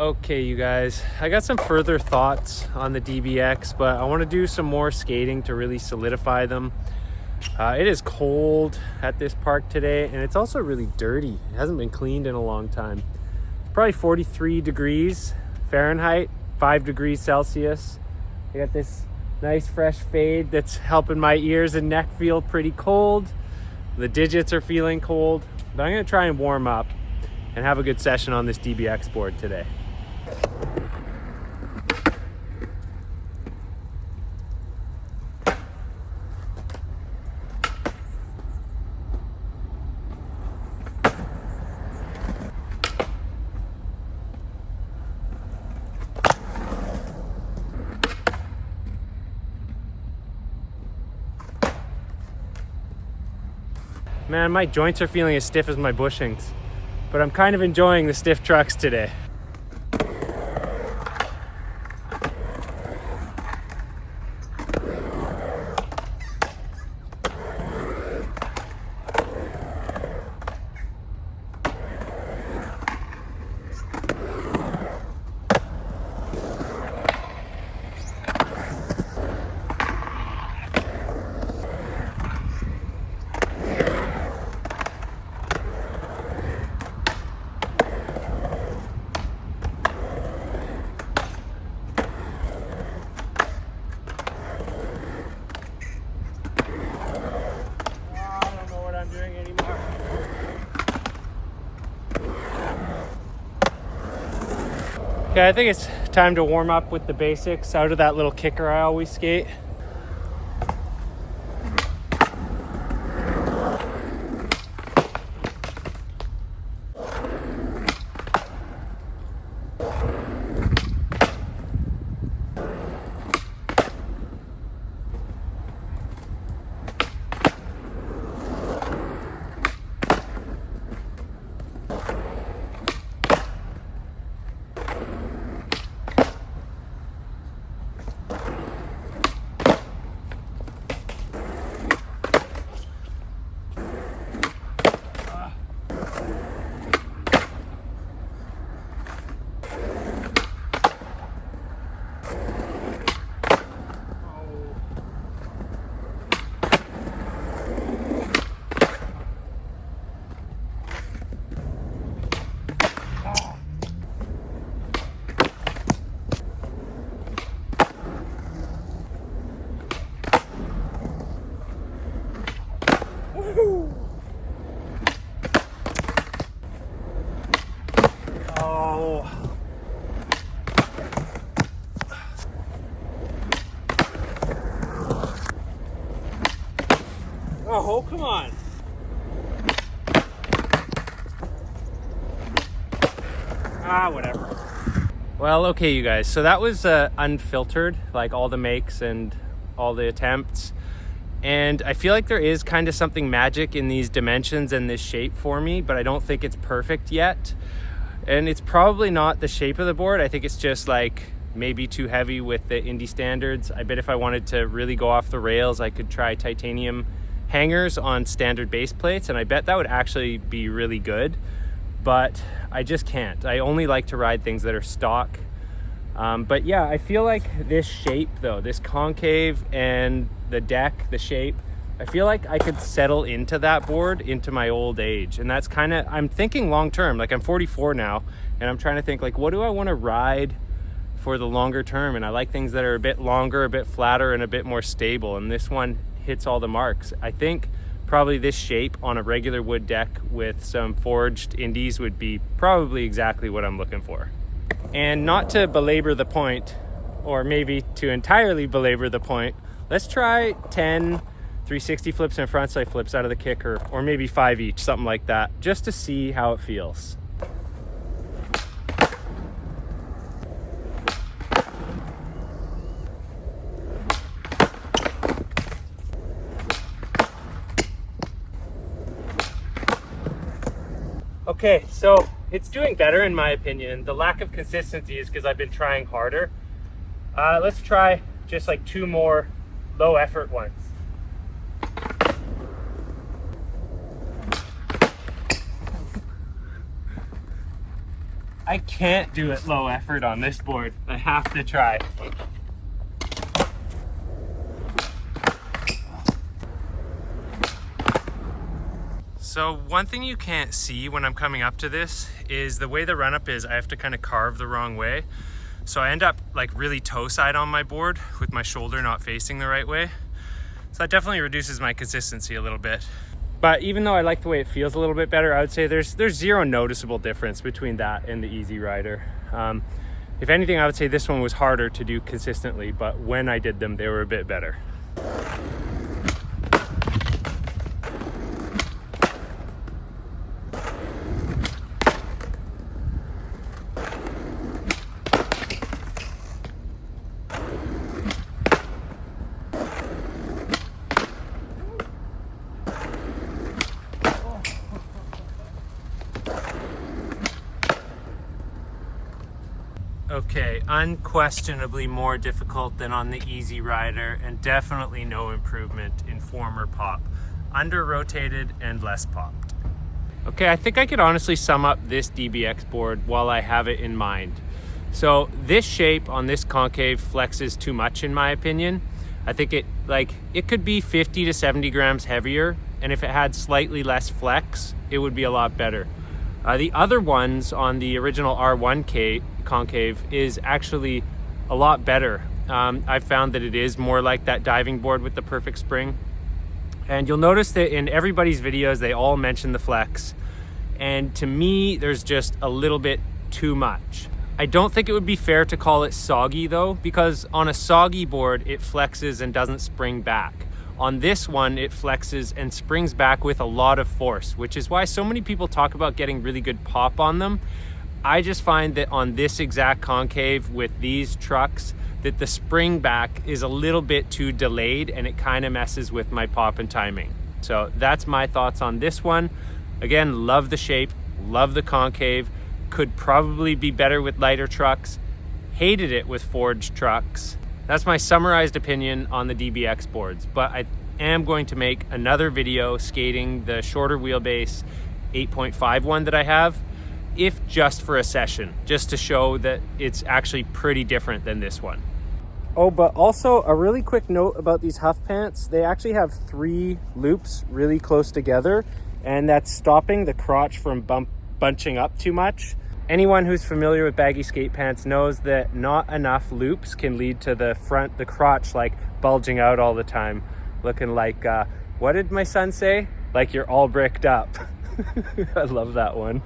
Okay, you guys, I got some further thoughts on the DBX, but I want to do some more skating to really solidify them. It is cold at this park today, and it's also really dirty. It hasn't been cleaned in a long time. It's probably 43 degrees Fahrenheit, 5 degrees Celsius. I got this nice fresh fade that's helping my ears and neck feel pretty cold. The digits are feeling cold, but I'm going to try and warm up and have a good session on this DBX board today. Man, my joints are feeling as stiff as my bushings, but I'm kind of enjoying the stiff trucks today. Okay, I think it's time to warm up with the basics out of that little kicker I always skate. Oh, come on. Whatever. Well, okay, you guys. So that was unfiltered, like all the makes and all the attempts. And I feel like there is kind of something magic in these dimensions and this shape for me, but I don't think it's perfect yet. And it's probably not the shape of the board. I think it's just like maybe too heavy with the indie standards. I bet if I wanted to really go off the rails, I could try titanium hangers on standard base plates, and I bet that would actually be really good, but I just can't. I only like to ride things that are stock. But yeah, I feel like this shape though, this concave and the deck, the shape, I feel like I could settle into that board into my old age. And that's kind of, I'm thinking long term, like I'm 44 now, and I'm trying to think like, what do I want to ride for the longer term? And I like things that are a bit longer, a bit flatter, and a bit more stable, and this one hits all the marks. I think probably this shape on a regular wood deck with some forged indies would be probably exactly what I'm looking for. And not to belabor the point, or maybe to entirely belabor the point, let's try 10 360 flips and frontside flips out of the kicker, or maybe 5 each, something like that, just to see how it feels. Okay, so it's doing better in my opinion. The lack of consistency is because I've been trying harder. Let's try just like 2 more low effort ones. I can't do it low effort on this board. I have to try. So one thing you can't see when I'm coming up to this is the way the run up is, I have to kind of carve the wrong way. So I end up like really toe side on my board with my shoulder not facing the right way. So that definitely reduces my consistency a little bit. But even though I like the way it feels a little bit better, I would say there's zero noticeable difference between that and the Easy Rider. If anything, I would say this one was harder to do consistently, but when I did them, they were a bit better. Okay, unquestionably more difficult than on the Easy Rider, and definitely no improvement in form or pop. Under rotated and less popped. Okay, I think I could honestly sum up this DBX board while I have it in mind. So this shape on this concave flexes too much in my opinion. I think it could be 50 to 70 grams heavier, and if it had slightly less flex, it would be a lot better. The other ones on the original R1 concave is actually a lot better. I've found that it is more like that diving board with the perfect spring. And you'll notice that in everybody's videos, they all mention the flex. And to me, there's just a little bit too much. I don't think it would be fair to call it soggy though, because on a soggy board, it flexes and doesn't spring back. On this one, it flexes and springs back with a lot of force, which is why so many people talk about getting really good pop on them. I just find that on this exact concave with these trucks, that the spring back is a little bit too delayed and it kind of messes with my pop and timing. So that's my thoughts on this one. Again, love the shape, love the concave, could probably be better with lighter trucks, hated it with forged trucks. That's my summarized opinion on the DBX boards, but I am going to make another video skating the shorter wheelbase 8.5 one that I have, if just for a session, just to show that it's actually pretty different than this one. Oh, but also a really quick note about these Huff pants. They actually have 3 loops really close together, and that's stopping the crotch from bunching up too much. Anyone who's familiar with baggy skate pants knows that not enough loops can lead to the crotch like bulging out all the time, looking like, what did my son say? Like you're all bricked up. I love that one.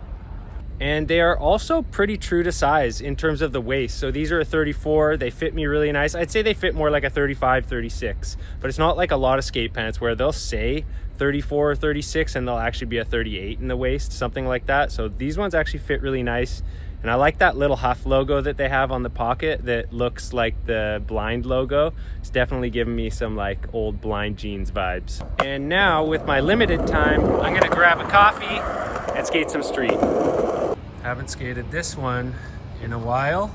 And they are also pretty true to size in terms of the waist. So these are a 34, they fit me really nice. I'd say they fit more like a 35, 36, but it's not like a lot of skate pants where they'll say 34 or 36 and they'll actually be a 38 in the waist, something like that. So these ones actually fit really nice. And I like that little Huff logo that they have on the pocket that looks like the Blind logo. It's definitely giving me some like old Blind jeans vibes. And now with my limited time, I'm gonna grab a coffee and skate some street. Haven't skated this one in a while.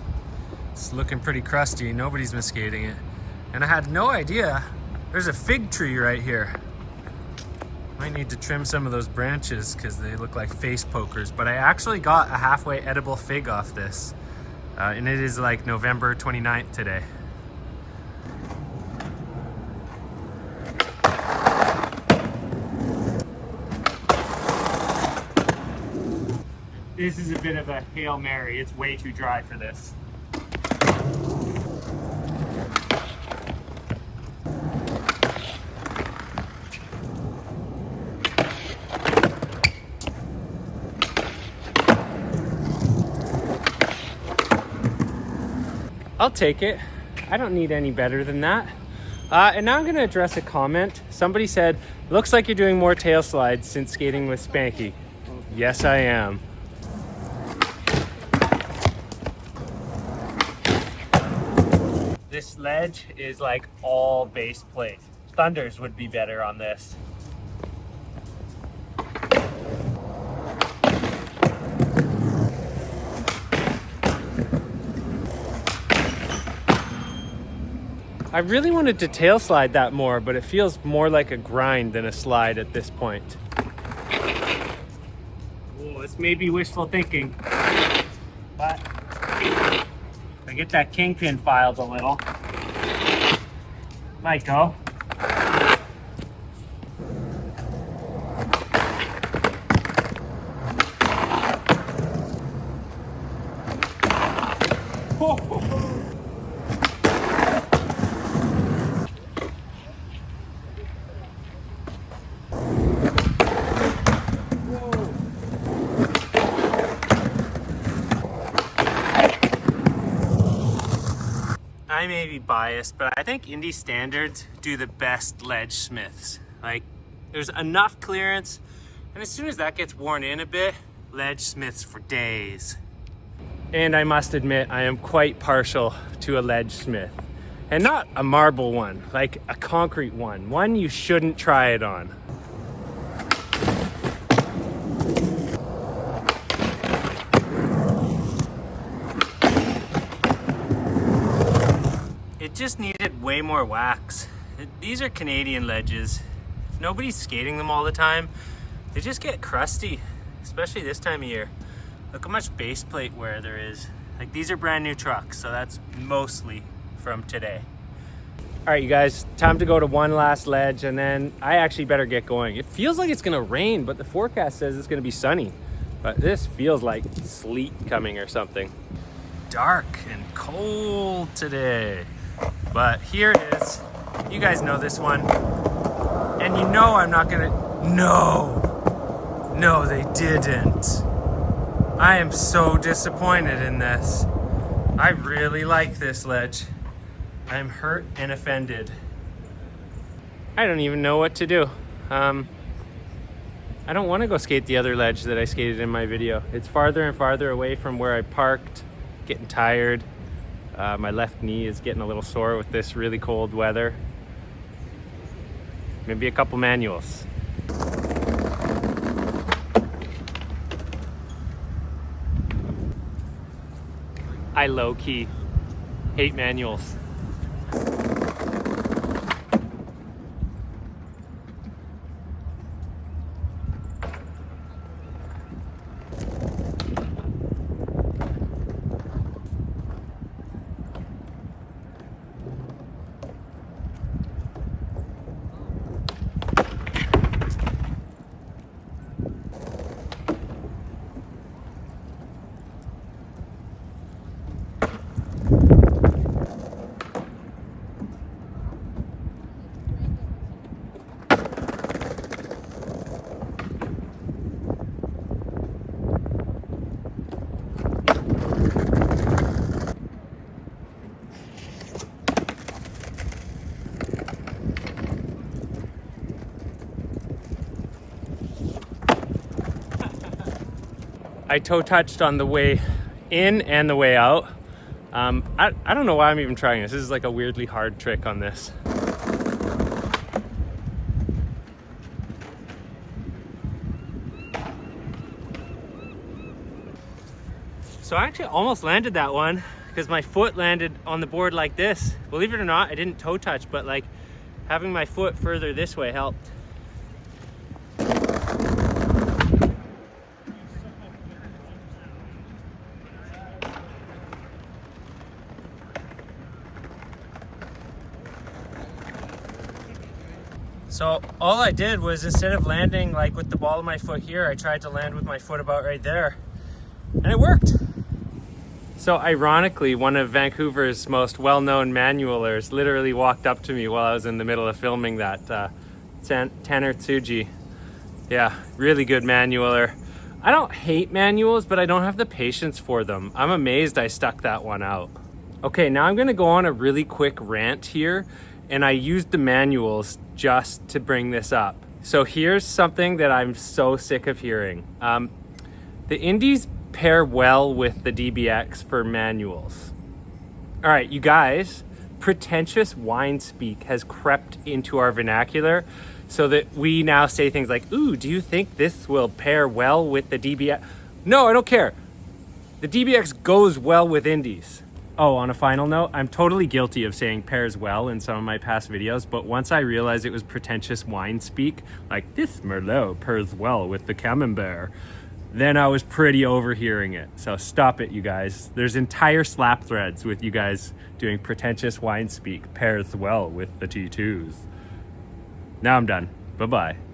It's looking pretty crusty. Nobody's been skating it. And I had no idea there's a fig tree right here. Might need to trim some of those branches because they look like face pokers, but I actually got a halfway edible fig off this. And it is like November 29th today. This is a bit of a Hail Mary. It's way too dry for this. I'll take it. I don't need any better than that. And now I'm gonna address a comment. Somebody said, looks like you're doing more tail slides since skating with Spanky. Yes, I am. This ledge is like all base plate. Thunders would be better on this. I really wanted to tail slide that more, but it feels more like a grind than a slide at this point. Oh, this may be wishful thinking, but I get that kingpin filed a little. Might go. I may be biased, but I think indie standards do the best ledge smiths. Like, there's enough clearance, and as soon as that gets worn in a bit, ledge smiths for days. And I must admit, I am quite partial to a ledge smith. And not a marble one, like a concrete one. One you shouldn't try it on. It just needed way more wax. These are Canadian ledges. If nobody's skating them all the time, they just get crusty, especially this time of year. Look how much base plate wear there is. Like, these are brand new trucks, so that's mostly from today. All right, you guys, time to go to one last ledge, and then I actually better get going. It feels like it's gonna rain, but the forecast says it's gonna be sunny. But this feels like sleet coming or something. Dark and cold today. But here it is. You guys know this one. And you know I'm not gonna... No, they didn't. I am so disappointed in this. I really like this ledge. I'm hurt and offended. I don't even know what to do. I don't want to go skate the other ledge that I skated in my video. It's farther and farther away from where I parked, getting tired. My left knee is getting a little sore with this really cold weather. Maybe a couple manuals. I low-key hate manuals. I toe touched on the way in and the way out. I don't know why I'm even trying this. This is like a weirdly hard trick on this. So I actually almost landed that one because my foot landed on the board like this. Believe it or not, I didn't toe touch, but like having my foot further this way helped. So all I did was, instead of landing like with the ball of my foot here, I tried to land with my foot about right there, and it worked. So ironically, one of Vancouver's most well-known manualers literally walked up to me while I was in the middle of filming that, Tanner Tsuji. Yeah, really good manualer. I don't hate manuals, but I don't have the patience for them. I'm amazed I stuck that one out. Okay, now I'm gonna go on a really quick rant here, and I used the manuals just to bring this up. So here's something that I'm so sick of hearing. The Indies pair well with the DBX for manuals. All right, you guys, pretentious wine speak has crept into our vernacular so that we now say things like, ooh, do you think this will pair well with the DBX? No, I don't care. The DBX goes well with Indies. Oh, on a final note, I'm totally guilty of saying pairs well in some of my past videos, but once I realized it was pretentious wine speak, like this Merlot pairs well with the Camembert, then I was pretty overhearing it. So stop it, you guys. There's entire slap threads with you guys doing pretentious wine speak pairs well with the T2s. Now I'm done. Bye-bye.